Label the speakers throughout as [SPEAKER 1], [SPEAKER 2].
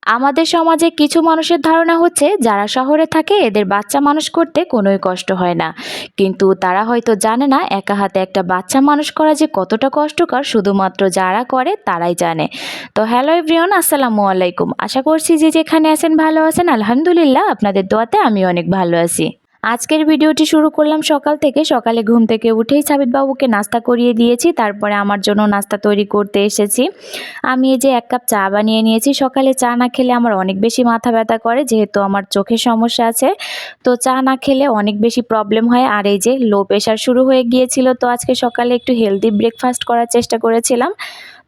[SPEAKER 1] আমাদের সমাজে কিছু মানুষের ধারণা হচ্ছে যারা শহরে থাকে এদের বাচ্চা মানুষ করতে কোনোই কষ্ট হয় না, কিন্তু তারা হয়তো জানে না একা হাতে একটা বাচ্চা মানুষ করা যে কতটা কষ্টকর শুধুমাত্র যারা করে তারাই জানে। তো হ্যালো এভরিওয়ান, আসসালামু আলাইকুম। আশা করছি যে যেখানে আছেন ভালো আছেন। আলহামদুলিল্লাহ, আপনাদের দোয়াতে আমি অনেক ভালো আছি। আজকের ভিডিওটি শুরু করলাম সকাল থেকে। সকালে ঘুম থেকে উঠেই সাবিত বাবুকে নাস্তা করিয়ে দিয়েছি, তারপরে আমার জন্য নাস্তা তৈরি করতে এসেছি। আমি এই যে 1 কাপ চা বানিয়ে নিয়েছি। সকালে চা না খেলে আমার অনেক বেশি মাথা ব্যথা করে, যেহেতু আমার চোখের সমস্যা আছে। তো চা না খেলে অনেক বেশি প্রবলেম হয়। আর এই যে লো প্রেশার শুরু হয়ে গিয়েছিল, তো আজকে সকালে একটু হেলদি ব্রেকফাস্ট করার চেষ্টা করেছিলাম।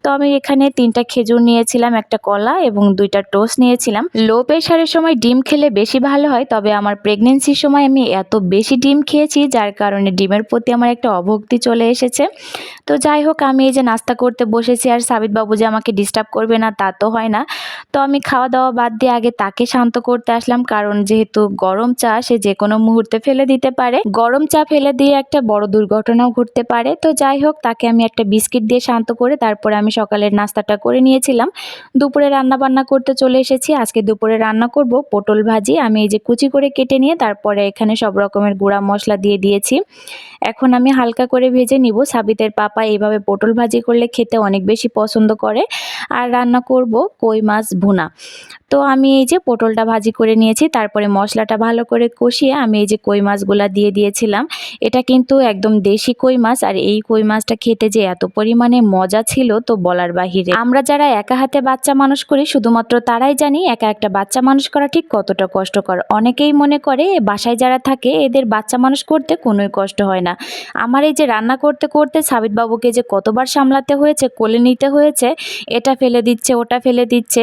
[SPEAKER 1] তো আমি এখানে 3টা খেজুর নিয়েছিলাম, একটা কলা এবং 2টা টোস্ট নিয়েছিলাম। লো প্রেশারের সময় ডিম খেলে বেশি ভালো হয়, তবে আমার প্রেগনেন্সির সময় আমি এত বেশি ডিম খেয়েছি যার কারণে ডিমের প্রতি আমার একটা অভক্তি চলে এসেছে। তো যাই হোক, আমি এই যে নাস্তা করতে বসেছি, আর সাবিত বাবু যে আমাকে ডিস্টার্ব করবে না তা তো হয় না। তো আমি খাওয়া দাওয়া বাদ দিয়ে আগে তাকে শান্ত করতে আসলাম, কারণ যেহেতু গরম চা সে যে কোনো মুহূর্তে ফেলে দিতে পারে। গরম চা ফেলে দিয়ে একটা বড় দুর্ঘটনাও ঘটতে পারে। তো যাই হোক, তাকে আমি একটা বিস্কিট দিয়ে শান্ত করে তারপরে আমি সকালের নাস্তাটা করে নিয়েছিলাম। দুপুরে রান্না বান্না করতে চলে এসেছি। আজকে দুপুরে রান্না করব পটল ভাজি। আমি এই যে কুচি করে কেটে নিয়ে তারপরে এখানে সব রকমের গুঁড়া মশলা দিয়ে দিয়েছি। এখন আমি হালকা করে ভেজে নিব। সাবিতের পাপা এইভাবে পটল ভাজি করলে খেতে অনেক বেশি পছন্দ করে। আর রান্না করব কই মাছ ভুনা। তো আমি এই যে পটলটা ভাজি করে নিয়েছি, তারপরে মশলাটা ভালো করে কষিয়ে আমি এই যে কই মাছগুলা দিয়ে দিয়েছিলাম। এটা কিন্তু একদম দেশি কই মাছ, আর এই কই মাছটা খেতে যে এত পরিমাণে মজা ছিল তো বলার বাহিরে। আমরা যারা একা হাতে বাচ্চা মানুষ করি শুধুমাত্র তারাই জানি একা একটা বাচ্চা মানুষ করা ঠিক কতটা কষ্টকর। অনেকেই মনে করে বাসায় যারা থাকে এদের বাচ্চা মানুষ করতে কোনোই কষ্ট হয় না। আমার এই যে রান্না করতে করতে সাবিত বাবুকে যে কতবার সামলাতে হয়েছে, কোলে নিতে হয়েছে, এটা ফেলে দিচ্ছে ওটা ফেলে দিচ্ছে।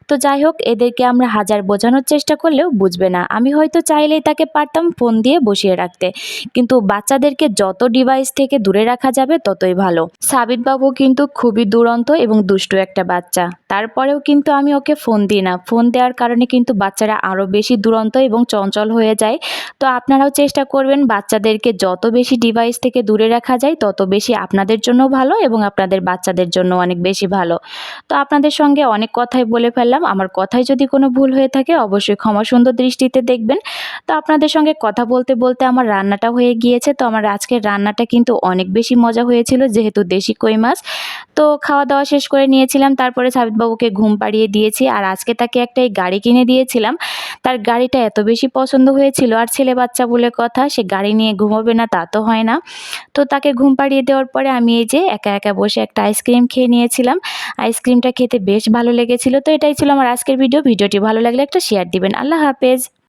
[SPEAKER 1] তো যাই হোক, এদেরকে আমরা হাজার বোঝানোর চেষ্টা করলেও বুঝবে না। আমি হয়তো চাইলেই তাকে পারতাম ফোন দিয়ে বসিয়ে রাখতে, কিন্তু বাচ্চাদেরকে যত ডিভাইস থেকে দূরে রাখা যাবে ততই ভালো। সাবিত বাবু কিন্তু খুবই দুরন্ত এবং দুষ্টু একটা বাচ্চা, তারপরেও কিন্তু আমি ওকে ফোন দিই না। ফোন দেওয়ার কারণে কিন্তু বাচ্চারা আরও বেশি দুরন্ত এবং চঞ্চল হয়ে যায়। তো আপনারাও চেষ্টা করবেন বাচ্চাদেরকে যত বেশি ডিভাইস থেকে দূরে রাখা যায় তত বেশি আপনাদের জন্য ভালো এবং আপনাদের বাচ্চাদের জন্য অনেক বেশি ভালো। তো আপনাদের সঙ্গে অনেক কথাই বলে ফেললাম। আমার কথায় যদি কোনো ভুল হয়ে থাকে অবশ্যই ক্ষমা সুন্দর দৃষ্টিতে দেখবেন। তো আপনাদের সঙ্গে কথা বলতে বলতে আমার রান্নাটা হয়ে গিয়েছে। তো আমার আজকের রান্নাটা কিন্তু অনেক বেশি মজা হয়েছিল, যেহেতু দেশি কই মাছ। তো খাওয়া দাওয়া শেষ করে নিয়েছিলাম, তারপরে সাবিত বাবুকে ঘুম পাড়িয়ে দিয়েছি। আর আজকে তাকে একটা গাড়ি কিনে দিয়েছিলাম। তার গাড়িটা এত বেশি পছন্দ হয়েছিল, আর ছেলে বাচ্চা বলে কথা, সে গাড়ি নিয়ে ঘুমাবে না তা তো হয় না। তো তাকে ঘুম পাড়িয়ে দেওয়ার পরে আমি এই যে একা একা বসে একটা আইসক্রিম খেয়ে নিয়েছিলাম। আইসক্রিমটা খেতে বেশ ভালো লেগেছিল। তো এটাই ছিল আমার আজকের ভিডিওটি ভালো লাগলে একটা শেয়ার দিবেন। আল্লাহ হাফেজ।